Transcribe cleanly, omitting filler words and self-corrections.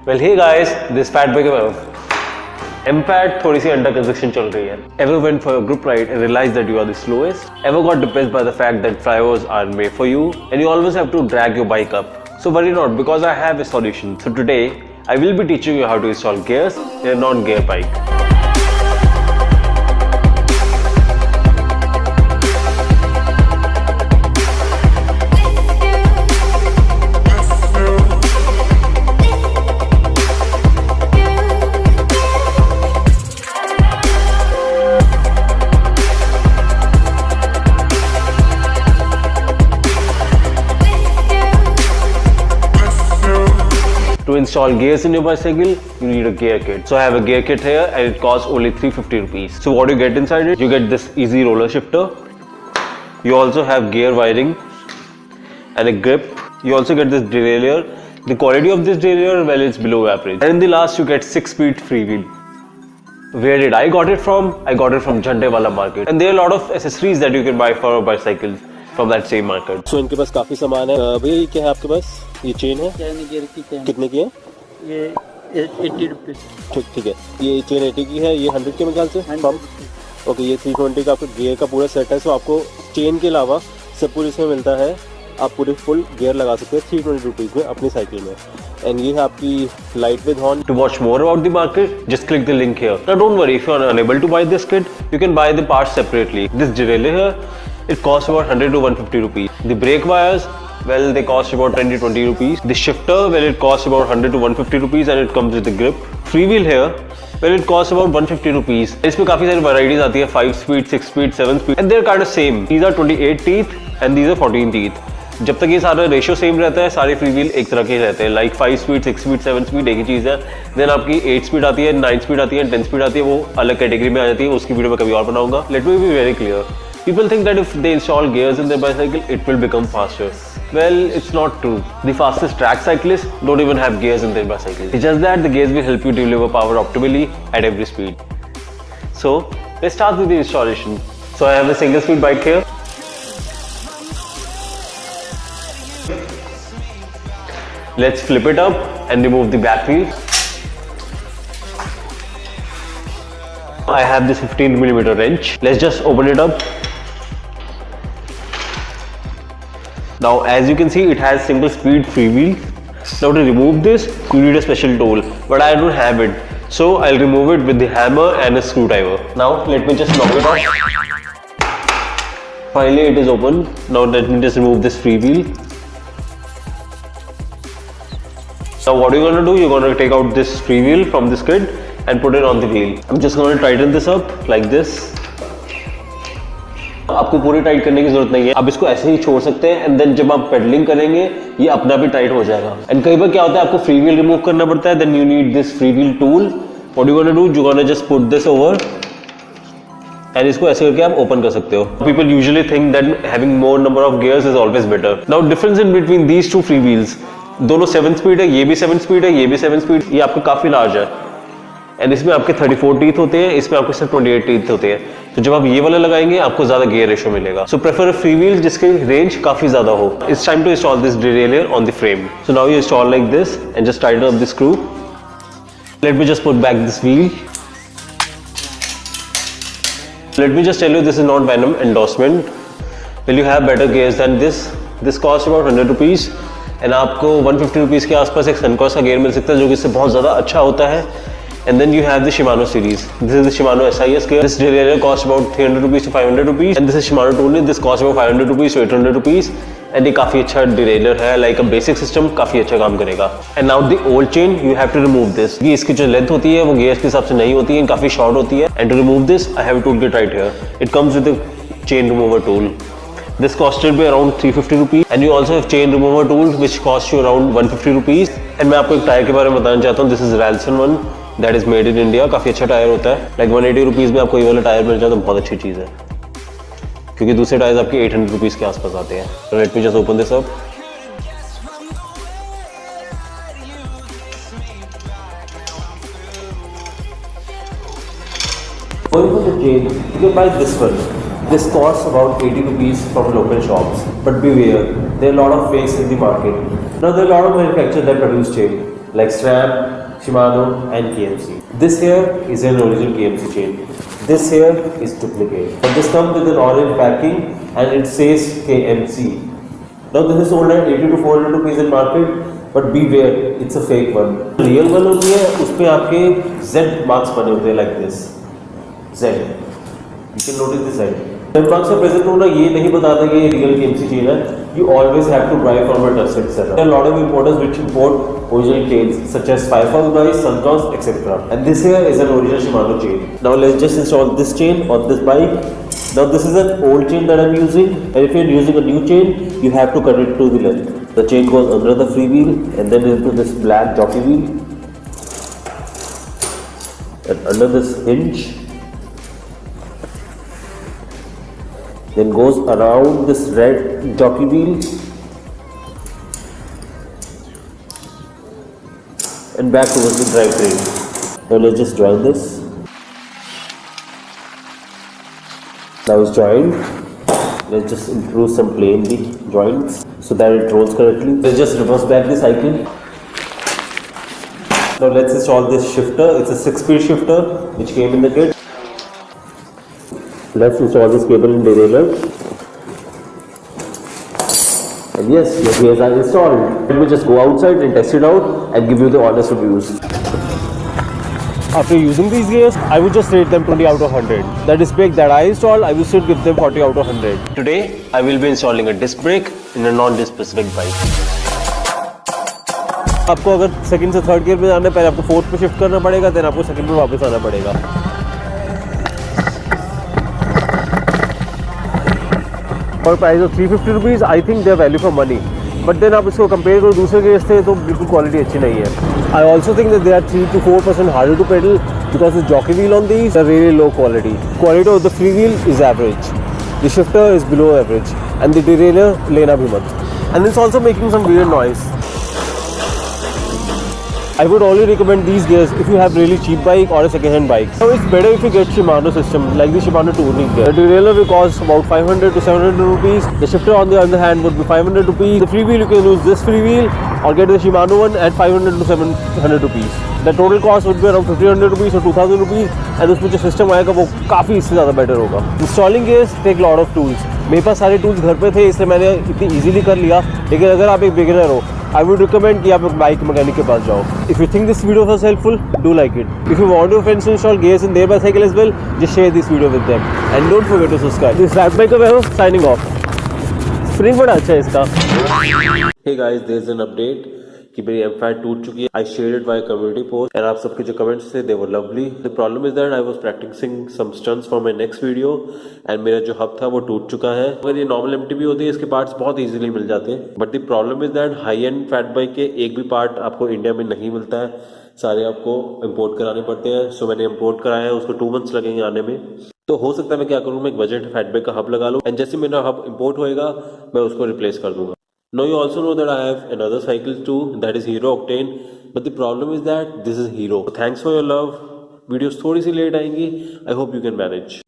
Well, hey guys, this fat big MPAT थोड़ी सी under construction चल रही है. Ever went for a group ride and realized that you are the slowest? Ever got depressed by the fact that flyovers are made for you and you always have to drag your bike up? So worry not, because I have a solution. So today I will be teaching you how to install gears in a non-gear bike. To install gears in your bicycle, you need a gear kit. So I have a gear kit here and it costs only 350 rupees. So what do you get inside it? You get this easy roller shifter. You also have gear wiring and a grip. You also get this derailleur. The quality of this derailleur, well, it's below average. And in the last, you get 6-speed freewheel. Where did I got it from? I got it from Jhandewala market. And there are a lot of accessories that you can buy for a bicycle from that same market. So इनके पास काफी सामान है. भैया ये क्या है आपके पास? ये चेन है? कितने की है? ये 80 रुपीज़. ठीक है. ये चेन 80 की है. ये 100 के ख्याल से. ओके, ये 320 का आपको गियर का पूरा सेट है. सो आपको चेन के अलावा सब पूरी इसमें मिलता है. आप पूरे फुल गियर लगा सकते हैं 320 रुपीज़ में अपनी साइकिल में. And ये है आपकी light with horn. To watch more about the market, just click the link here. Now don't worry, if you are unable to buy this kit, you can buy the parts separately. This derailleur here, it costs about 100 to 150 rupees. The brake wires, well, they cost about 10 to 20 rupees. The shifter, well, it costs about 100 to 150 rupees and it comes with the grip. Freewheel here, well, it costs about 150 rupees. इसमें काफी सारी varieties आती है, 5 speed, 6 speed, 7 speed, and they're kind of same. These are 28 teeth and these are 14 teeth. जब तक ये सारा ratio same रहता है, सारे फ्री व्हील एक तरह के रहते हैं. लाइक 5 स्पीड, 6 स्पीड, 7 स्पीड एक ही चीज़ है. देन आपकी 8 स्पीड आती है, 9 स्पीड आती है, 10 स्पीड आती है. वो अलग कैटेगरी में आ जाती है. उसकी वीडियो मैं कभी और बनाऊंगा. Let me be very clear. People think that if they install gears in their bicycle, it will become faster. Well, it's not true. The fastest track cyclists don't even have gears in their bicycle. It's just that the gears will help you deliver power optimally at every speed. So let's start with the installation. So I have a single speed bike here. Let's flip it up and remove the back wheel. I have this 15mm wrench. Let's just open it up. Now as you can see, it has single speed freewheel. Now to remove this, you need a special tool, but I don't have it. So I'll remove it with the hammer and a screwdriver. Now let me just knock it off. Finally it is open. Now let me just remove this freewheel. Now what you're going to do, you're going to take out this freewheel from this kit and put it on the wheel. I'm just going to tighten this up like this. आपको पूरी tight करने की जरूरत नहीं है. आप इसको ऐसे ही छोड़ सकते हैं एंड देन जब आप पेडलिंग करेंगे ये अपना भी टाइट हो जाएगा. एंड कई बार क्या होता है, आपको फ्री व्हील रिमूव करना पड़ता है. Then you need this free wheel tool. What you gonna do, you gonna just put this over and इसको ऐसे करके आप ओपन कर सकते हो. People usually think that having more number of gears is always better. Now difference in between these two free wheels, दोनों 7 speed है. ये भी 7 स्पीड है, ये भी 7 स्पीड. ये आपका काफी लार्ज है एंड इसमें आपके 34 टीथ होते हैं, इसमें आपके सिर्फ 28 टीथ होते हैं. तो जब आप ये वाला लगाएंगे आपको ज्यादा गियर रेशियो मिलेगा. So prefer a free wheel जिसकी रेंज काफी ज्यादा हो. It's time to install this derailleur on the frame. So now you install like this and just tighten up the screw. Let me just put back this wheel. Let me just tell you, this is not Venom endorsement. Will you have better gears than this? This costs about 100 rupees. And आपको 150 rupees के आसपास एक Suncross का gear मिल सकता है जो कि इससे बहुत ज़्यादा अच्छा होता है. And then you have the Shimano series. This is the Shimano SIS gear. This derailleur costs about 300 rupees to 500 rupees. And this is Shimano tool. This costs about 500 rupees to 800 rupees. And ये काफ़ी अच्छा derailleur है. Like a basic system काफ़ी अच्छा काम करेगा. And now the old chain, you have to remove this. ये इसकी जो लेंथ होती है वो गियर के हिसाब से नहीं होती है, काफ़ी शॉर्ट होती है. And to remove this I have tool kit right here. It comes with the chain remover tool. This costed me around 350 rupees and you also have chain remover tool which costs you around 150 rupees. And मैं आपको एक tyre के बारे में बताना चाहता हूँ. This is Ralston one that is made in India. काफ़ी अच्छा टायर होता है. Like 180 रुपीज़ में आपको ये वाला टायर मिल जाए तो बहुत अच्छी चीज़ है, क्योंकि दूसरे टायर्स आपके 800 रुपीज़ के आसपास आते हैं. So let me just open this up. Going for the chain, you can buy this one. This costs about 80 rupees from local shops, but beware, there are a lot of fakes in the market. Now there are a lot of manufacturers that produce chain. like SRAM, Shimano and KMC. This here is an original KMC chain. This here is duplicate. But this comes with an orange backing and it says KMC. Now this is sold at 80 to 400 rupees in market, but beware, it's a fake one. Real one होती है, उसपे आपके Z marks बने होते हैं like this. Z. You can notice this Z. Z marks का present होना ये नहीं बताता कि ये real KMC chain है. You always have to buy from a trusted seller. There are a lot of importers which import original chains such as Firefox Buys, Suncross, etc. And this here is an original Shimano chain. Now let's just install this chain on this bike. Now this is an old chain that I'm using, and if you're using a new chain, you have to cut it to the length. The chain goes under the free wheel and then into this black jockey wheel and under this hinge, then goes around this red jockey wheel and back towards the drivetrain. Now let's just join this. Now it's joined. Let's just improve some play in the joints so that it rolls correctly. Let's just reverse back the cycle. Now let's install this shifter. It's a 6-speed shifter which came in the kit. Let's install this cable in derailleur. And yes, your gears are installed. Let me just go outside and test it out and give you the honest reviews. After using these gears, I would just rate them 20 out of 100. The disc brake that I installed, I will still give them 40 out of 100. Today, I will be installing a disc brake in a non-disc specific bike. आपको अगर second से third gear पे जाना है, पहले आपको fourth पे shift करना पड़ेगा, देन आपको सेकंड पे वापस आना पड़ेगा. For price of 350 rupees, I think they are value for money. But then आप इसको कंपेयर करो दूसरे गेयर्स से तो बिल्कुल क्वालिटी अच्छी नहीं है. I also think that they are 3 to 4% harder to pedal because the jockey wheel on these are really low quality. Quality of the free wheel is average. The shifter is below average and the derailleur lena bhi mat. And it's also making some weird noise. I would only recommend these gears if you have really cheap bike or a second-hand bike. So it's better if you get Shimano system like the Shimano Touring gear. The derailleur will cost about 500 to 700 rupees. The shifter on the other hand would be 500 rupees. The free wheel you can use this free wheel or get the Shimano one at 500 to 700 rupees. The total cost would be around 1500 rupees or 2000 rupees and उसमें जो system आएगा वो काफ़ी इससे ज़्यादा better होगा. Installing gears take lot of tools. मेरे पास सारे tools घर पे थे इसलिए मैंने इतनी easily कर लिया. लेकिन अगर आप एक beginner हो, I would recommend कि आप एक बाइक मैकेनिक के पास जाओ. If you think this video was helpful, do like it. If you want your friends to install gears in their bicycle as well, just share this video with them. And don't forget to subscribe. This is Biker Vaibhav signing off. Spring बड़ा अच्छा है इसका. Hey guys, there is an update कि मेरी M5 टूट चुकी है. I shared it via community post and आप सबके जो comments थे they were lovely. The problem is that I was practicing some stunts for my next video and मेरा जो hub था वो टूट चुका है. अगर ये normal MTB होती है इसके parts बहुत easily मिल जाते हैं. But the problem is that high end fat bike के एक भी part आपको इंडिया में नहीं मिलता है. सारे आपको इम्पोर्ट कराने पड़ते हैं. सो मैंने इम्पोर्ट कराया है, उसको 2 months लगेंगे आने में. तो हो सकता है मैं क्या करूँ, मैं एक बजट फैट बाइक का हब लगा लूँ एंड जैसे मेरा हब इम्पोर्ट होएगा मैं उसको रिप्लेस कर दूंगा. Now you also know that I have another cycle too, that is Hero Octane, but the problem is that this is Hero. Thanks for your love. Videos थोड़ी सी late आएंगी. I hope you can manage.